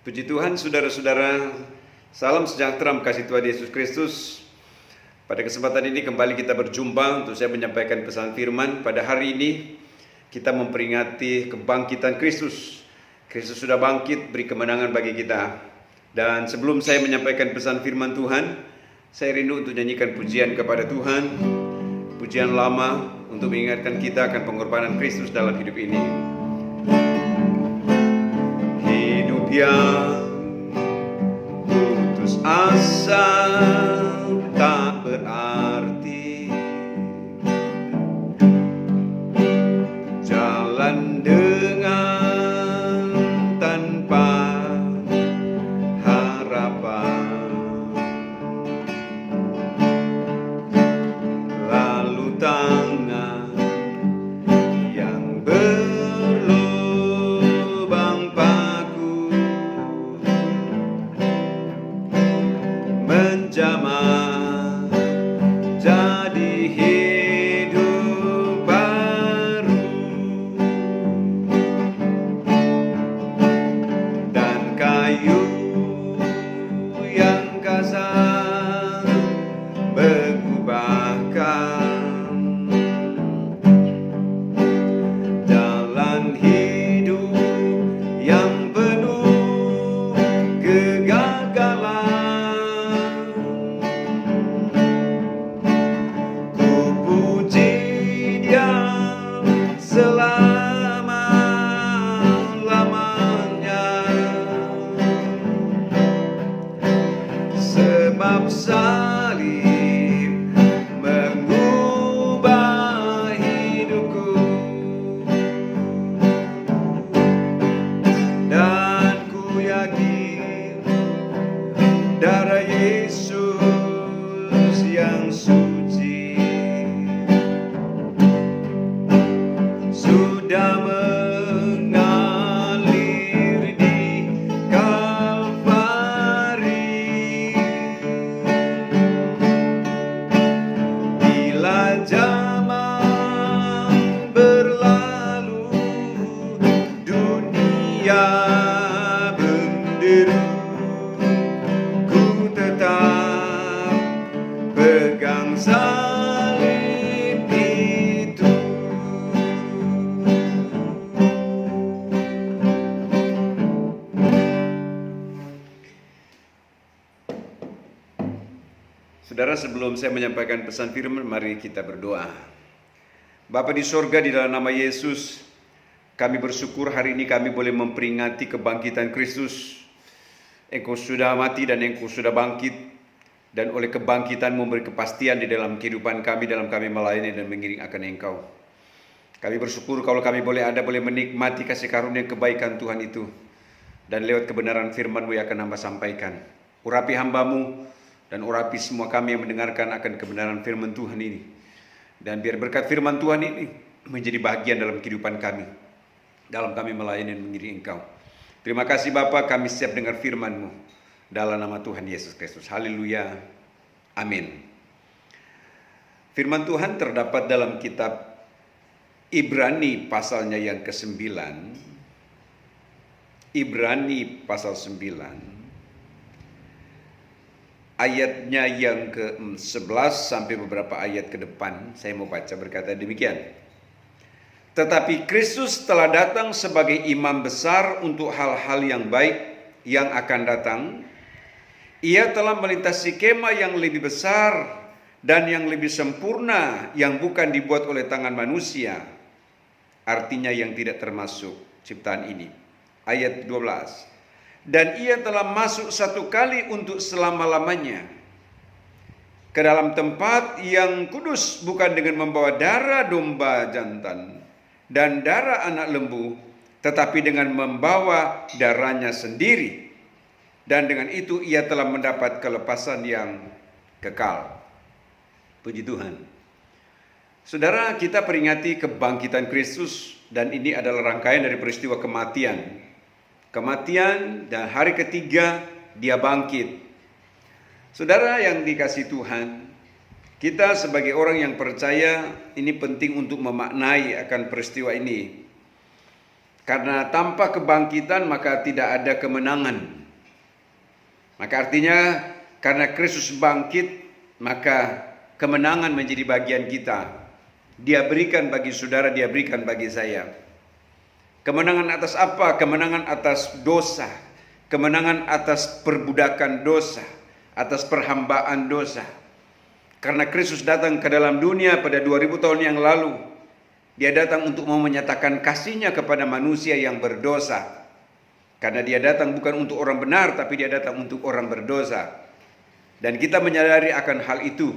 Puji Tuhan, saudara-saudara, salam sejahtera kasih Tuhan Yesus Kristus. Pada kesempatan ini kembali kita berjumpa untuk saya menyampaikan pesan firman. Pada hari ini kita memperingati kebangkitan Kristus. Kristus sudah bangkit, beri kemenangan bagi kita. Dan sebelum saya menyampaikan pesan firman Tuhan, saya rindu untuk nyanyikan pujian kepada Tuhan. Pujian lama untuk mengingatkan kita akan pengorbanan Kristus dalam hidup ini. Hidup yang putus asa tak berarti, jalan dengan tanpa harapan, lalu tangan yang berlubang paku menjamah jadi hidup baru, dan kayu yang kasar mengubahkan jalan hidup yang penuh kegagalan. Ku puji Dia selama-lamanya, sebab salib mengubah hidupku, dan ku yakin darah Yesus yang suci sudah mengalir di Kalvari. Bila zaman berlalu, dunia menderu, ku tetap pegang salib itu. Saudara, sebelum saya menyampaikan pesan firman, mari kita berdoa. Bapa di sorga, di dalam nama Yesus, kami bersyukur hari ini kami boleh memperingati kebangkitan Kristus. Engkau sudah mati dan Engkau sudah bangkit, dan oleh kebangkitan memberi kepastian di dalam kehidupan kami, dalam kami melayani dan mengiring akan Engkau. Kami bersyukur kalau kami boleh menikmati kasih karunia kebaikan Tuhan itu, dan lewat kebenaran firman-Mu yang akan hamba sampaikan. Urapi hamba-Mu dan urapi semua kami yang mendengarkan akan kebenaran firman Tuhan ini. Dan biar berkat firman Tuhan ini menjadi bahagian dalam kehidupan kami, dalam kami melayani dan mengiring Engkau. Terima kasih Bapa, kami siap dengar firman-Mu dalam nama Tuhan Yesus Kristus. Haleluya. Amin. Firman Tuhan terdapat dalam kitab Ibrani pasalnya yang ke-9. Ibrani pasal 9. Ayatnya yang ke-11 sampai beberapa ayat ke depan, saya mau baca, berkata demikian. Tetapi Kristus telah datang sebagai imam besar untuk hal-hal yang baik yang akan datang. Ia telah melintasi kemah yang lebih besar dan yang lebih sempurna, yang bukan dibuat oleh tangan manusia, artinya yang tidak termasuk ciptaan ini. Ayat 12. Dan ia telah masuk satu kali untuk selama-lamanya ke dalam tempat yang kudus, bukan dengan membawa darah domba jantan dan darah anak lembu, tetapi dengan membawa darahnya sendiri. Dan dengan itu ia telah mendapat kelepasan yang kekal. Puji Tuhan. Saudara, kita peringati kebangkitan Kristus, dan ini adalah rangkaian dari peristiwa kematian dan hari ketiga dia bangkit. Saudara yang dikasihi Tuhan, kita sebagai orang yang percaya ini penting untuk memaknai akan peristiwa ini. Karena tanpa kebangkitan maka tidak ada kemenangan. Maka artinya karena Kristus bangkit, maka kemenangan menjadi bagian kita. Dia berikan bagi saudara, dia berikan bagi saya. Kemenangan atas apa? Kemenangan atas dosa. Kemenangan atas perbudakan dosa, atas perhambaan dosa. Karena Kristus datang ke dalam dunia pada 2000 tahun yang lalu, dia datang untuk menyatakan kasih-Nya kepada manusia yang berdosa. Karena dia datang bukan untuk orang benar, tapi dia datang untuk orang berdosa. Dan kita menyadari akan hal itu.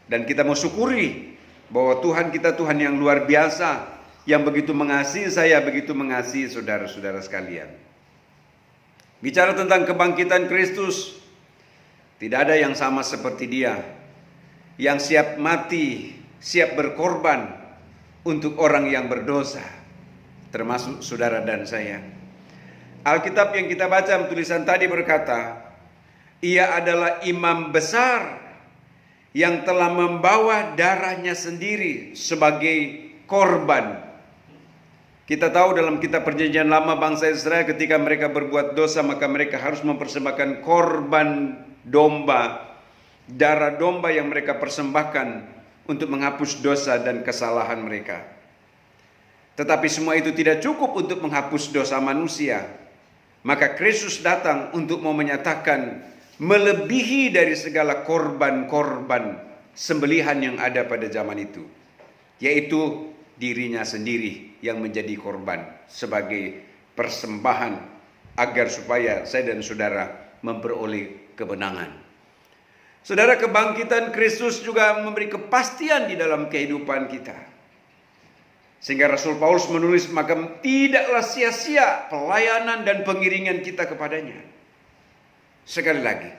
Dan kita mau syukuri bahwa Tuhan kita Tuhan yang luar biasa, yang begitu mengasihi saya, begitu mengasihi saudara-saudara sekalian. Bicara tentang kebangkitan Kristus, tidak ada yang sama seperti Dia, yang siap mati, siap berkorban untuk orang yang berdosa, termasuk saudara dan saya. Alkitab yang kita baca tulisan tadi berkata, Ia adalah imam besar yang telah membawa darahnya sendiri sebagai korban. Kita tahu dalam kitab Perjanjian Lama bangsa Israel ketika mereka berbuat dosa, maka mereka harus mempersembahkan korban domba, darah domba yang mereka persembahkan untuk menghapus dosa dan kesalahan mereka. Tetapi semua itu tidak cukup untuk menghapus dosa manusia. Maka Kristus datang untuk mau menyatakan melebihi dari segala korban-korban sembelihan yang ada pada zaman itu, yaitu dirinya sendiri yang menjadi korban sebagai persembahan agar supaya saya dan saudara memperoleh kemenangan. Saudara, kebangkitan Kristus juga memberi kepastian di dalam kehidupan kita. Sehingga Rasul Paulus menulis, maka tidaklah sia-sia pelayanan dan pengiringan kita kepadanya. Sekali lagi,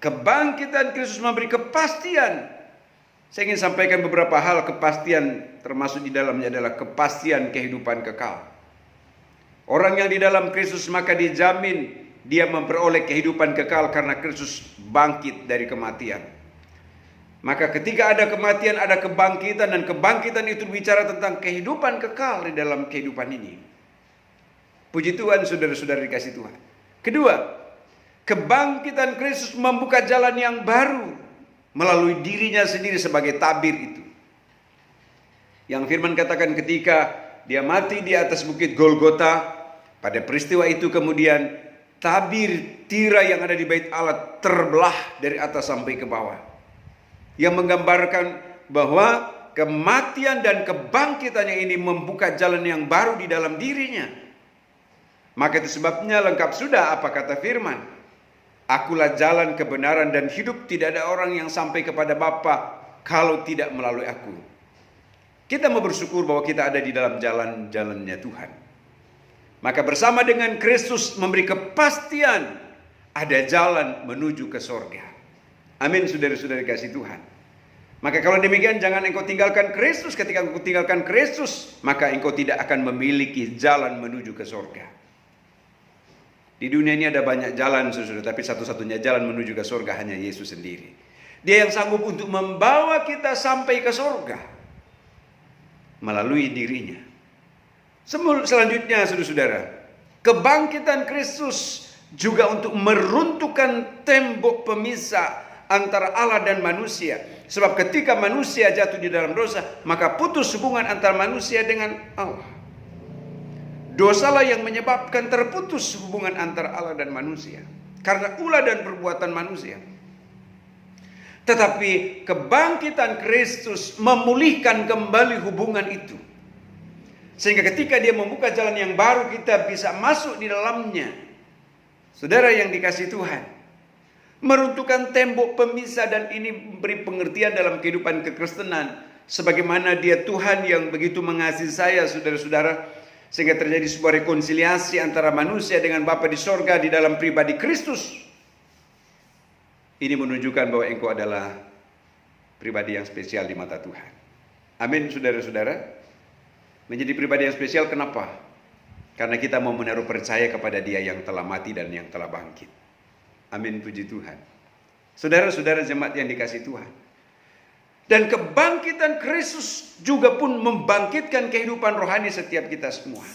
kebangkitan Kristus memberi kepastian. Saya ingin sampaikan beberapa hal kepastian, termasuk di dalamnya adalah kepastian kehidupan kekal. Orang yang di dalam Kristus maka dijamin dia memperoleh kehidupan kekal karena Kristus bangkit dari kematian. Maka ketika ada kematian, ada kebangkitan, dan kebangkitan itu bicara tentang kehidupan kekal di dalam kehidupan ini. Puji Tuhan, saudara-saudara dikasih Tuhan. Kedua, kebangkitan Kristus membuka jalan yang baru melalui dirinya sendiri sebagai tabir itu. Yang firman katakan ketika dia mati di atas bukit Golgota, pada peristiwa itu kemudian tabir tirai yang ada di bait Allah terbelah dari atas sampai ke bawah. Yang menggambarkan bahwa kematian dan kebangkitannya ini membuka jalan yang baru di dalam dirinya. Maka itu sebabnya lengkap sudah apa kata firman. Akulah jalan kebenaran dan hidup, tidak ada orang yang sampai kepada Bapa kalau tidak melalui aku. Kita mau bersyukur bahwa kita ada di dalam jalan-jalannya Tuhan. Maka bersama dengan Kristus memberi kepastian ada jalan menuju ke sorga. Amin, saudara-saudara kasih Tuhan. Maka kalau demikian jangan engkau tinggalkan Kristus. Ketika engkau tinggalkan Kristus, maka engkau tidak akan memiliki jalan menuju ke sorga. Di dunia ini ada banyak jalan, saudara, tapi satu-satunya jalan menuju ke sorga hanya Yesus sendiri. Dia yang sanggup untuk membawa kita sampai ke sorga melalui dirinya. Selanjutnya, saudara-saudara, kebangkitan Kristus juga untuk meruntuhkan tembok pemisah antara Allah dan manusia. Sebab ketika manusia jatuh di dalam dosa, maka putus hubungan antara manusia dengan Allah. Dosalah yang menyebabkan terputus hubungan antara Allah dan manusia, karena ulah dan perbuatan manusia. Tetapi kebangkitan Kristus memulihkan kembali hubungan itu. Sehingga ketika dia membuka jalan yang baru, kita bisa masuk di dalamnya. Saudara yang dikasihi Tuhan, meruntuhkan tembok pemisah, dan ini memberi pengertian dalam kehidupan kekristenan. Sebagaimana dia Tuhan yang begitu mengasihi saya, saudara-saudara, sehingga terjadi sebuah rekonsiliasi antara manusia dengan Bapa di sorga di dalam pribadi Kristus. Ini menunjukkan bahwa engkau adalah pribadi yang spesial di mata Tuhan. Amin, saudara-saudara. Menjadi pribadi yang spesial kenapa? Karena kita mau menaruh percaya kepada Dia yang telah mati dan yang telah bangkit. Amin, puji Tuhan. Saudara-saudara jemaat yang dikasihi Tuhan. Dan kebangkitan Kristus juga pun membangkitkan kehidupan rohani setiap kita semua.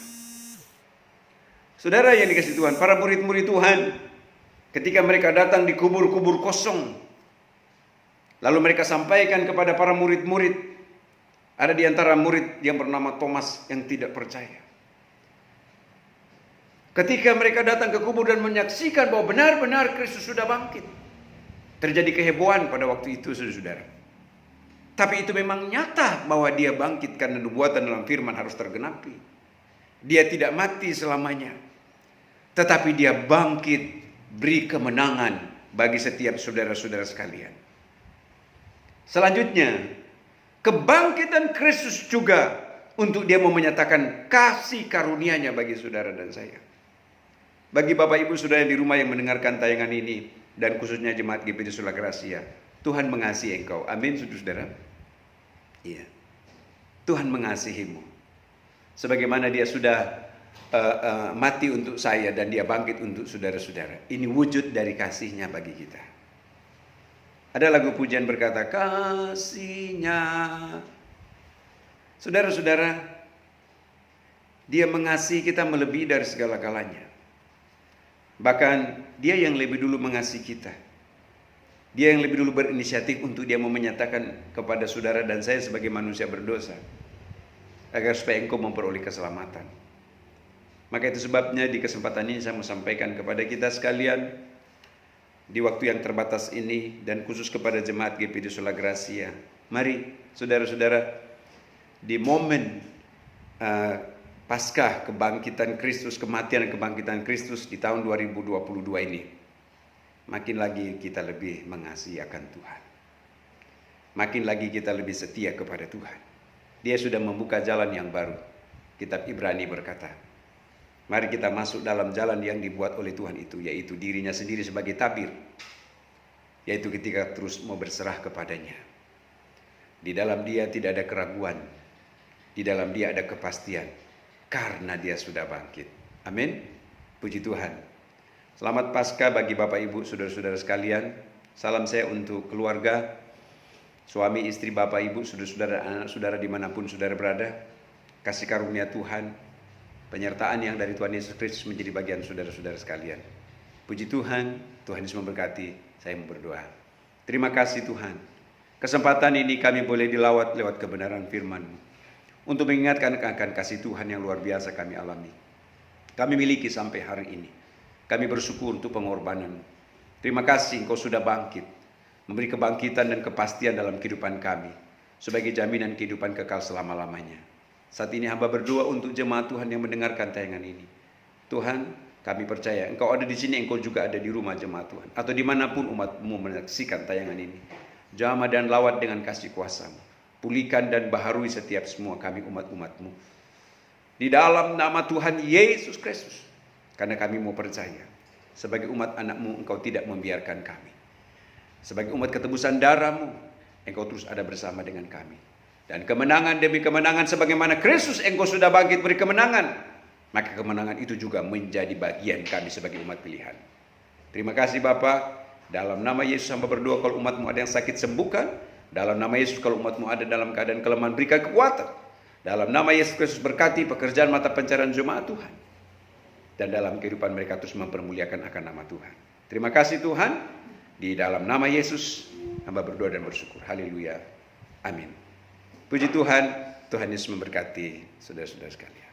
Saudara yang dikasihi Tuhan, para murid-murid Tuhan, ketika mereka datang di kubur-kubur kosong, lalu mereka sampaikan kepada para murid-murid, ada di antara murid yang bernama Thomas yang tidak percaya. Ketika mereka datang ke kubur dan menyaksikan bahwa benar-benar Kristus sudah bangkit, terjadi kehebohan pada waktu itu, saudara. Tapi itu memang nyata bahwa dia bangkit karena nubuatan dalam firman harus tergenapi. Dia tidak mati selamanya, tetapi dia bangkit, beri kemenangan bagi setiap saudara-saudara sekalian. Selanjutnya, kebangkitan Kristus juga untuk dia mau menyatakan kasih karunia-Nya bagi saudara dan saya. Bagi Bapak Ibu Saudara di rumah yang mendengarkan tayangan ini, dan khususnya jemaat GPJ Sola Gracia, Tuhan mengasihi engkau. Amin, saudara. Iya. Tuhan mengasihimu. Sebagaimana dia sudah mati untuk saya dan dia bangkit untuk saudara-saudara. Ini wujud dari kasih-Nya bagi kita. Ada lagu pujian berkata, kasih-Nya. Saudara-saudara, dia mengasihi kita melebihi dari segala-galanya. Bahkan dia yang lebih dulu mengasihi kita. Dia yang lebih dulu berinisiatif untuk dia mau menyatakan kepada saudara dan saya sebagai manusia berdosa, agar supaya engkau memperoleh keselamatan. Maka itu sebabnya di kesempatan ini saya mau sampaikan kepada kita sekalian, di waktu yang terbatas ini, dan khusus kepada jemaat GPJ Sola Gracia, mari saudara-saudara, di momen Paskah kebangkitan Kristus, kematian dan kebangkitan Kristus di tahun 2022 ini, makin lagi kita lebih mengasihi akan Tuhan. Makin lagi kita lebih setia kepada Tuhan. Dia sudah membuka jalan yang baru. Kitab Ibrani berkata, mari kita masuk dalam jalan yang dibuat oleh Tuhan itu, yaitu dirinya sendiri sebagai tabir, yaitu ketika terus mau berserah kepadanya. Di dalam dia tidak ada keraguan, di dalam dia ada kepastian, karena dia sudah bangkit. Amin. Puji Tuhan. Selamat Paskah bagi Bapak Ibu, saudara-saudara sekalian. Salam saya untuk keluarga, suami, istri, Bapak Ibu, saudara-saudara, anak saudara dimanapun saudara berada. Kasih karunia Tuhan, penyertaan yang dari Tuhan Yesus Kristus menjadi bagian saudara-saudara sekalian. Puji Tuhan, Tuhan Yesus memberkati. Saya mau berdoa. Terima kasih Tuhan. Kesempatan ini kami boleh dilawat lewat kebenaran firman-Mu, untuk mengingatkan akan kasih Tuhan yang luar biasa kami alami, kami miliki sampai hari ini. Kami bersyukur untuk pengorbanan. Terima kasih Engkau sudah bangkit, memberi kebangkitan dan kepastian dalam kehidupan kami, sebagai jaminan kehidupan kekal selama-lamanya. Saat ini hamba berdoa untuk jemaat Tuhan yang mendengarkan tayangan ini. Tuhan, kami percaya Engkau ada di sini, Engkau juga ada di rumah jemaat Tuhan, atau dimanapun umat-Mu menyaksikan tayangan ini. Jamah dan lawat dengan kasih kuasa-Mu. Pulihkan dan baharui setiap semua kami umat-umat-Mu. Di dalam nama Tuhan Yesus Kristus. Karena kami mau percaya, sebagai umat anak-Mu, Engkau tidak membiarkan kami. Sebagai umat ketebusan darah-Mu, Engkau terus ada bersama dengan kami. Dan kemenangan demi kemenangan, sebagaimana Kristus Engkau sudah bangkit beri kemenangan, maka kemenangan itu juga menjadi bagian kami sebagai umat pilihan. Terima kasih Bapa. Dalam nama Yesus hamba berdoa, kalau umat-Mu ada yang sakit, sembuhkan. Dalam nama Yesus, kalau umat-Mu ada dalam keadaan kelemahan, berikan kekuatan. Dalam nama Yesus Kristus, berkati pekerjaan mata pencarian jemaat Tuhan. Dan dalam kehidupan mereka terus mempermuliakan akan nama Tuhan. Terima kasih Tuhan. Di dalam nama Yesus, hamba berdoa dan bersyukur. Haleluya. Amin. Puji Tuhan. Tuhan Yesus memberkati saudara-saudara sekalian.